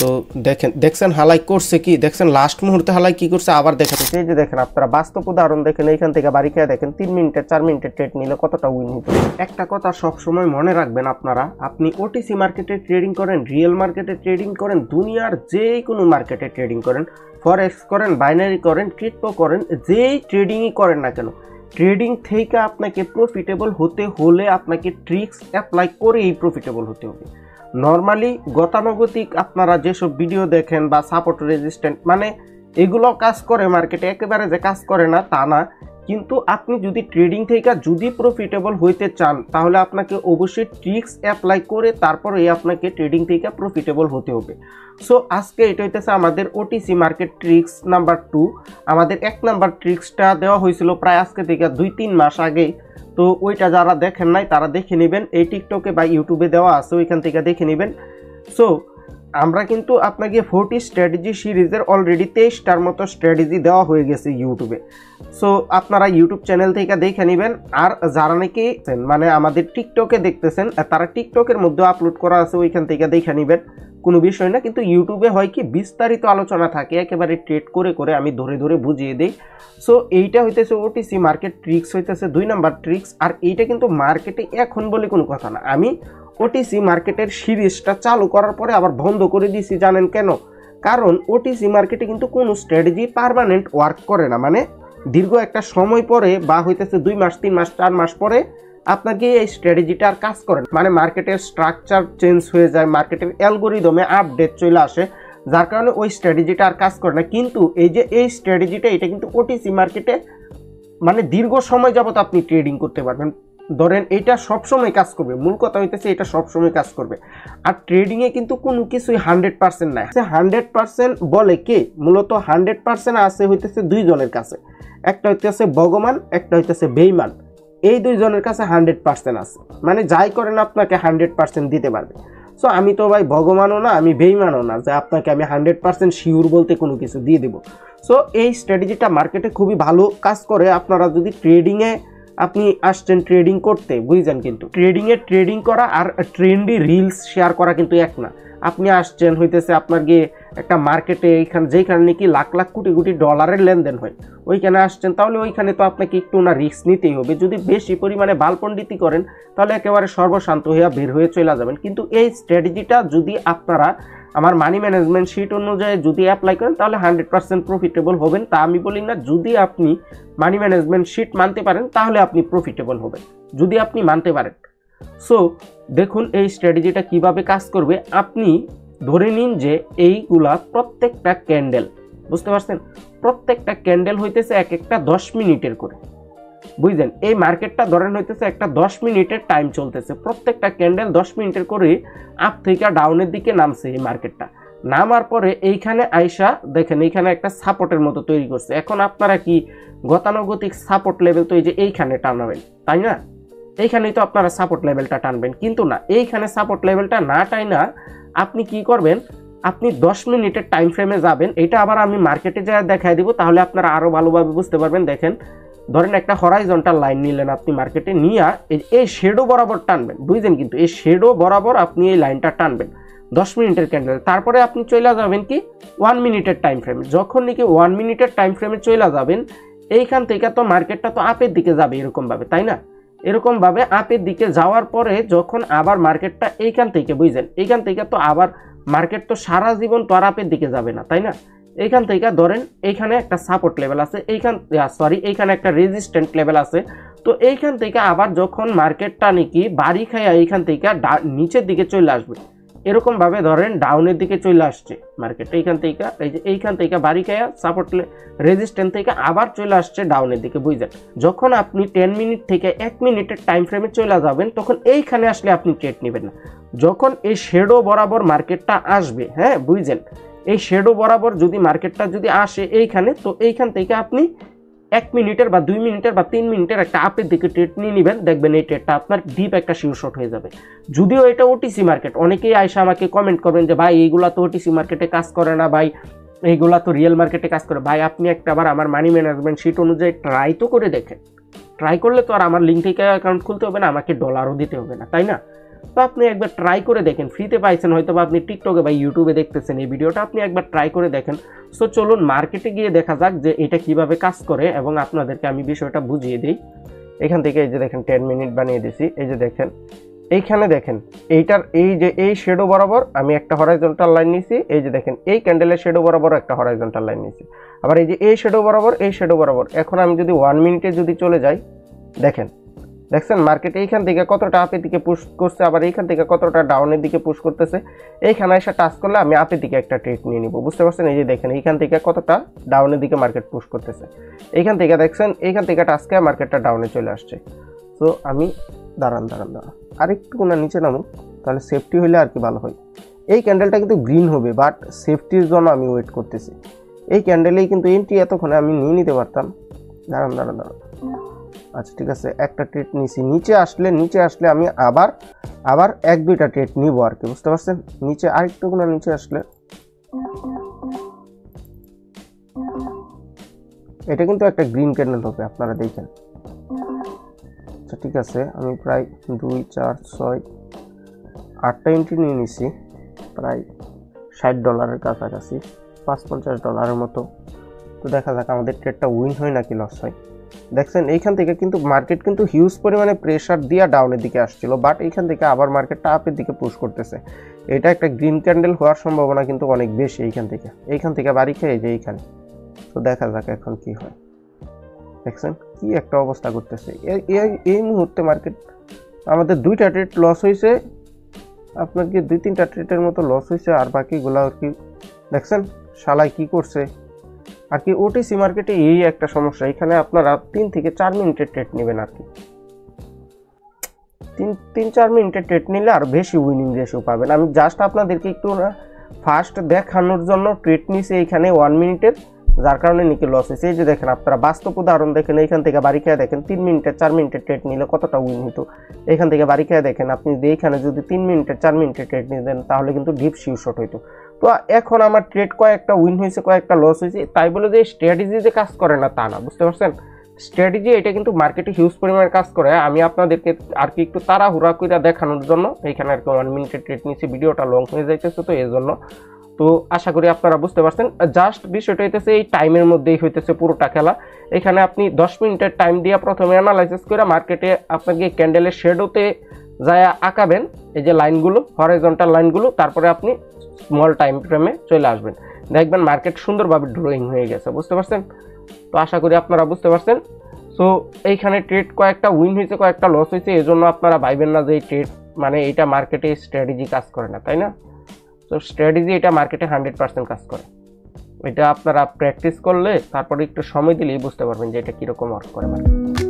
তো দেখছেন হালাই করছে কি, দেখছেন লাস্ট মুহূর্তে হালাই কি করছে আবার দেখাচ্ছে। এই যে দেখেন আপনারা বাস্তব উদাহরণ দেখেন, এইখান থেকে বাড়ি খেয়ে দেখেন 3 মিনিটের 4 মিনিটের ট্রেড নিলে কতটা উইন হতো। একটা কথা সবসময় মনে রাখবেন আপনারা, আপনি ওটিসি মার্কেটে ট্রেডিং করেন, রিয়েল মার্কেটে ট্রেডিং করেন, দুনিয়ার যে কোনো মার্কেটে ট্রেডিং করেন, ফরেক্স করেন, বাইনারি করেন, ক্রিপ্টো করেন, যেই ট্রেডিংই করেন না কেন, ট্রেডিং থেকে আপনাকে প্রফিটেবল হতে হলে আপনাকে ট্রিক্স অ্যাপ্লাই করেই প্রফিটেবল হতে হবে। নর্মালি গতানুগতিক আপনারা যেসব ভিডিও দেখেন বা সাপোর্ট রেজিস্ট্যান্ট মানে এগুলো কাজ করে মার্কেটে, একেবারে যে কাজ করে না তা না, কিন্তু আপনি যদি ট্রেডিং থেকে যদি প্রফিটেবল হইতে চান তাহলে আপনাকে অবশ্যই ট্রিক্স অ্যাপ্লাই করে তারপরে আপনাকে ট্রেডিং থেকে প্রফিটেবল হতে হবে। সো আজকে এটা হইতেছে আমাদের ওটিসি মার্কেট ট্রিক্স নাম্বার 2। আমাদের 1 নাম্বার ট্রিক্সটা দেওয়া হয়েছিল প্রায় আজকে থেকে 2-3 মাস আগেই। তো ওইটা যারা দেখেন নাই তারা দেখে নেবেন, এই টিকটকে বা ইউটিউবে দেওয়া আছে, ওইখান থেকে দেখে নেবেন। সো আমরা কিন্তু আপনাকে 40 স্ট্র্যাটেজি সিরিজের অলরেডি 23টার মতো স্ট্র্যাটেজি দেওয়া হয়ে গেছে ইউটিউবে। সো আপনারা ইউটিউব চ্যানেল থেকে দেখে নেবেন। আর যারা নাকি মানে আমাদের টিকটকে দেখতেছেন তারা টিকটকের মধ্যে আপলোড করা আছে, ওইখান থেকে দেখে নেবেন, কোনো বিষয় না। কিন্তু ইউটিউবে হয় কি বিস্তারিত আলোচনা থাকে, একেবারে ট্রেড করে করে আমি ধরে ধরে বুঝিয়ে দিই। সো এইটা হইতেছে ওটিসি মার্কেট ট্রিক্স, হইতেছে 2 নাম্বার ট্রিক্স। আর এইটা কিন্তু মার্কেটে এখন বলে কোনো কথা না, আমি ওটিসি মার্কেটের সিরিজটা চালু করার পরে আবার বন্ধ করে দিয়েছি। জানেন কেন? কারণ ওটিসি মার্কেটে কিন্তু কোনো স্ট্র্যাটেজি পার্মানেন্ট ওয়ার্ক করে না, মানে দীর্ঘ একটা সময় পরে বা হইতেছে 2 মাস 3 মাস 4 মাস পরে আপনাকে এই স্ট্র্যাটেজিটা আর কাজ করে না, মানে মার্কেটের স্ট্রাকচার চেঞ্জ হয়ে যায়, মার্কেটের অ্যালগোরিদমে আপডেট চলে আসে, যার কারণে ওই স্ট্র্যাটেজিটা আর কাজ করে না। কিন্তু এই যে এই স্ট্র্যাটেজিটা, এটা কিন্তু ওটিসি মার্কেটে মানে দীর্ঘ সময় যাবত আপনি ট্রেডিং করতে পারবেন। ধরেন এটা সবসময় কাজ করবে, মূল কথা হইতেছে এটা সবসময় কাজ করবে। আর ট্রেডিংয়ে কিন্তু কোনো কিছুই 100% নাই। 100% বলে কে? মূলত 100% আছে হইতেছে 2 জনের কাছে, একটা হইতেছে ভগবান, একটা হইতেছে বেঈমান। এই 2 জনের কাছে 100% আছে, মানে যাই করেন আপনাকে 100% দিতে পারবে। সো আমি তো ভাই ভগবানও না, আমি বেঈমানও না যে আপনাকে আমি 100% শিওর বলতে কোনো কিছু দিয়ে দেবো। সো এই স্ট্র্যাটেজিটা মার্কেটে খুবই ভালো কাজ করে। আপনারা যদি ট্রেডিংয়ে আপনি আসছেন ট্রেডিং করতে, বুঝছেন, কিন্তু ট্রেডিংয়ে ট্রেডিং করা আর ট্রেন্ডি রিলস শেয়ার করা কিন্তু এক না। আপনি আসছেন হইতেছে আপনার গিয়ে একটা মার্কেটে এইখানে যেখানে নাকি লাখ লাখ কোটি কোটি ডলারের লেনদেন হয়, ওইখানে আসছেন, তাহলে ওইখানে তো আপনাকে একটু না রিস্ক নিতেই হবে। যদি বেশি পরিমাণে বালপণ্ডিতি করেন তাহলে একেবারে সর্বশান্ত হইয়া বের হয়ে চলে যাবেন। কিন্তু এই স্ট্র্যাটেজিটা যদি আপনারা আমার মানি ম্যানেজমেন্ট শিট অনুযায়ী যদি অ্যাপ্লাই করেন তাহলে 100% প্রফিটেবল হবেন। তা আমি বলি না, যদি আপনি মানি ম্যানেজমেন্ট শিট মানতে পারেন তাহলে আপনি প্রফিটেবল হবেন, যদি আপনি মানতে পারেন। সো দেখুন এই স্ট্র্যাটেজিটা কিভাবে কাজ করবে। আপনি ধরে নিন যে এইগুলা প্রত্যেকটা ক্যান্ডেল, বুঝতে পারছেন, প্রত্যেকটা ক্যান্ডেল হইতেছে এক একটা 10 মিনিটের করে, বুঝলেন। এই মার্কেটটা ধরেন হইতেছে একটা 10 মিনিটের টাইম চলতেছে, প্রত্যেকটা ক্যান্ডেল 10 মিনিটের করে আপ থেকে ডাউনের দিকে নামছে। এই মার্কেটটা নামার পরে এইখানে আইসা দেখেন এইখানে একটা সাপোর্টের মতো তৈরি করছে। এখন আপনারা কি গতানুগতিক সাপোর্ট লেভেল তো এই যে এইখানে টানাবেন, তাই না? এইখানেই তো আপনারা সাপোর্ট লেভেলটা টানবেন, কিন্তু না, এইখানে সাপোর্ট লেভেলটা না টাইনা আপনি কি করবেন, আপনি 10 মিনিটের টাইম ফ্রেমে যাবেন। এটা আবার আমি মার্কেটে যা দেখাই দিব, তাহলে আপনারা আরো ভালোভাবে বুঝতে পারবেন। দেখেন ধরেন একটা হরাইজন্টাল লাইন নিলেন আপনি মার্কেটে, নিয়ে এই শেডো বরাবর টানবেন, বুঝলেন, কিন্তু এই শেডো বরাবর আপনি এই লাইনটা টানবেন 10 মিনিটের ক্যান্ডেল। তারপরে আপনি চলে যাবেন কি 1 মিনিটের টাইম ফ্রেমে। যখন নাকি 1 মিনিটের টাইম ফ্রেমে চলে যাবেন, এইখান থেকে তো মার্কেটটা তো আপের দিকে যাবে এরকমভাবে, তাই না? এরকমভাবে আপের দিকে যাওয়ার পরে যখন আবার মার্কেটটা এইখান থেকে, বুঝলেন, এইখান থেকে তো আবার মার্কেট তো সারা জীবন তো আর আপের দিকে যাবে না, তাই না? এইখান থেকে ধরেন এইখানে একটা সাপোর্ট লেভেল আছে, এইখানে একটা রেজিস্ট্যান্ট লেভেল আছে। তো এইখান থেকে আবার যখন মার্কেটটা নাকি বাড়ি খায় এইখান থেকে নিচের দিকে চলে আসবে, এরকম ভাবে ধরেন ডাউনের দিকে চলে আসছে মার্কেট, এইখান থেকে এই যে এইখান থেকে বাড়ি খায়া সাপোর্ট রেজিস্ট্যান্ট থেকে আবার চলে আসছে ডাউনের দিকে, বুঝলেন। যখন আপনি 10 মিনিট থেকে 1 মিনিটের টাইম ফ্রেমে চলে যাবেন তখন এইখানে আসলে আপনি ট্রেড নেবেন না। যখন এই শেডো বরাবর মার্কেটটা আসবে, হ্যাঁ বুঝলেন, এই শেডো বরাবর যদি মার্কেটটা যদি আসে এইখানে, তো এইখান থেকে আপনি 1 মিনিটের বা 2 মিনিটের বা 3 মিনিটের একটা আপের দিকে ট্রেড নিয়ে নেবেন। দেখবেন এই ট্রেডটা আপনার ডিপ একটা শিওর শট হয়ে যাবে। যদিও এটা ওটিসি মার্কেট, অনেকেই আইসা আমাকে কমেন্ট করবেন যে ভাই এইগুলা তো ওটিসি মার্কেটে কাজ করে না, ভাই এইগুলা তো রিয়েল মার্কেটে কাজ করে। ভাই আপনি একটা আবার আমার মানি ম্যানেজমেন্ট শিট অনুযায়ী ট্রাই তো করে দেখেন। ট্রাই করলে তো আর আমার লিঙ্ক থেকে অ্যাকাউন্ট খুলতে হবে না, আমাকে ডলারও দিতে হবে না, তাই না? তো আপনি একবার ট্রাই করে দেখেন, ফ্রিতে পাইছেন হয়তো বা আপনি টিকটকে বা ইউটিউবে দেখতেছেন এই ভিডিওটা, আপনি একবার ট্রাই করে দেখেন। সো চলুন মার্কেটে গিয়ে দেখা যাক যে এটা কিভাবে কাজ করে এবং আপনাদেরকে আমি বিষয়টা বুঝিয়ে দিই। এখান থেকে এই যে দেখেন 10 মিনিট বানিয়ে দিছি। এই যে দেখেন এইখানে দেখেন এইটার এই যে এই শেডো বরাবর আমি একটা হরাইজন্টাল লাইন নিছি। এই যে দেখেন এই ক্যান্ডেলের শেডো বরাবর একটা হরাইজন্টাল লাইন নিছি। আবার এই যে এই শেডো বরাবর, এই শেডো বরাবর। এখন আমি যদি 1 মিনিটে যদি চলে যাই, দেখছেন মার্কেট এইখান থেকে কতটা আপের দিকে পুশ করছে, আবার এইখান থেকে কতটা ডাউনের দিকে পুশ করতেছে। এইখানে এসে টাচ করলে আমি আপের দিকে একটা ট্রেড নিয়ে নিব, বুঝতে পারছেন? এই যে দেখেন এইখান থেকে কতটা ডাউনের দিকে মার্কেট পুশ করতেছে। এইখান থেকে দেখছেন এইখান থেকে টাচ করে মার্কেটটা ডাউনে চলে আসছে। তো আমি দাঁড়ান আরেকটু কোনা নিচে নামুক, তাহলে সেফটি হইলে আর কি ভালো হয়। এই ক্যান্ডেলটা কিন্তু গ্রিন হবে, বাট সেফটির জন্য আমি ওয়েট করতেছি। এই ক্যান্ডেলেই কিন্তু এন্ট্রি এতক্ষণে আমি নিয়ে নিতে পারতাম। দাঁড়ান। আচ্ছা ঠিক আছে, একটা ট্রেড নিছি। নিচে আসলে আমি আবার 1-2টা ট্রেড নিব আর কি, বুঝতে পারছেন? নিচে আরেকটু কোনা নিচে আসলে এটা কিন্তু একটা গ্রিন ক্যান্ডেল হবে, আপনারা দেখেন। আচ্ছা ঠিক আছে, আমি প্রায় 2, 4, 6, 8টা এন্ট্রি নিয়ে নিছি, প্রায় $60 কাছাকাছি, $50 মতো। তো দেখা যাক আমাদের ট্রেডটা উইন হয় নাকি লস হয়। দেখছেন এইখান থেকে কিন্তু মার্কেট কিন্তু হিউজ পরিমাণে প্রেশার দিয়ে ডাউনের দিকে আসছিল, বাট এইখান থেকে আবার মার্কেটটা আপের দিকে পুশ করতেছে। এটা একটা গ্রিন ক্যান্ডেল হওয়ার সম্ভাবনা কিন্তু অনেক বেশি। এইখান থেকে বাড়ি খেয়ে যে এইখানে। তো দেখা যাক এখন কি হয়। দেখছেন কি একটা অবস্থা করতেছে এই মুহূর্তে মার্কেট। আমাদের 2টা ট্রেড লস হয়েছে, আপনার কি 2-3টা ট্রেডের মতো লস হয়েছে, আর বাকিগুলো আর কি দেখছেন শালাই কি করছে আর কি। ওটিসি মার্কেটে এই একটা সমস্যা, এখানে আপনারা 3 থেকে 4 মিনিটের ট্রেড নেবেন আর কি। 3-4 মিনিটের ট্রেড নিলে আর বেশি উইনিং রেশিও পাবেন। আমি জাস্ট আপনাদেরকে একটু ফার্স্ট দেখানোর জন্য ট্রেড নিয়েছি এইখানে 1 মিনিটের, যার কারণে নাকি লস হয়েছে। এই যে দেখেন আপনারা বাস্তব উদাহরণ দেখেন, এইখান থেকে বাড়ি খেয়ে দেখেন 3 মিনিটের 4 মিনিটের ট্রেড নিলে কতটা উইন হতো। এখান থেকে বাড়ি খেয়ে দেখেন আপনি যদি এইখানে যদি 3 মিনিটের 4 মিনিটের ট্রেড নিতেন তাহলে কিন্তু ডিপ শিউ শট হইতো। তো এখন আমার ট্রেড কয়েকটা উইন হয়েছে, কয়েকটা লস হয়েছে, তাই বলে যে স্ট্র্যাটেজি যে কাজ করে না তা না, বুঝতে পারছেন? স্ট্র্যাটেজি এটা কিন্তু মার্কেটে হিউজ পরিমাণে কাজ করে। আমি আপনাদেরকে আর কি একটু তাড়াহুড়া করে দেখানোর জন্য এইখানে আর কি 1 মিনিটের ট্রেড নিয়েছি, ভিডিওটা লং হয়ে যাইতেছে তো এই জন্য। তো আশা করি আপনারা বুঝতে পারছেন। জাস্ট বিষয়টা হইতেছে এই টাইমের মধ্যেই হইতেছে পুরোটা খেলা। এখানে আপনি 10 মিনিটের টাইম দিয়ে প্রথমে অ্যানালাইসিস করে মার্কেটে আপনাকে ক্যান্ডেলের শেডোতে যায় আঁকাবেন, এই যে লাইনগুলো হরাইজন্টাল লাইনগুলো, তারপরে আপনি স্মল টাইম ফ্রেমে চলে আসবেন, দেখবেন মার্কেট সুন্দরভাবে ড্রয়িং হয়ে গেছে, বুঝতে পারছেন? তো আশা করি আপনারা বুঝতে পারছেন। সো এইখানে ট্রেড কয়েকটা উইন হয়েছে, কয়েকটা লস হয়েছে, এই জন্য আপনারা ভাইবেন না যে এই ট্রেড মানে এইটা মার্কেটে স্ট্র্যাটেজি কাজ করে না, তাই না? তো স্ট্র্যাটেজি এটা মার্কেটে 100% কাজ করে। এটা আপনারা প্র্যাকটিস করলে তারপরে একটু সময় দিলেই বুঝতে পারবেন যে এটা কীরকম ওয়ার্ক করে মার্কেট।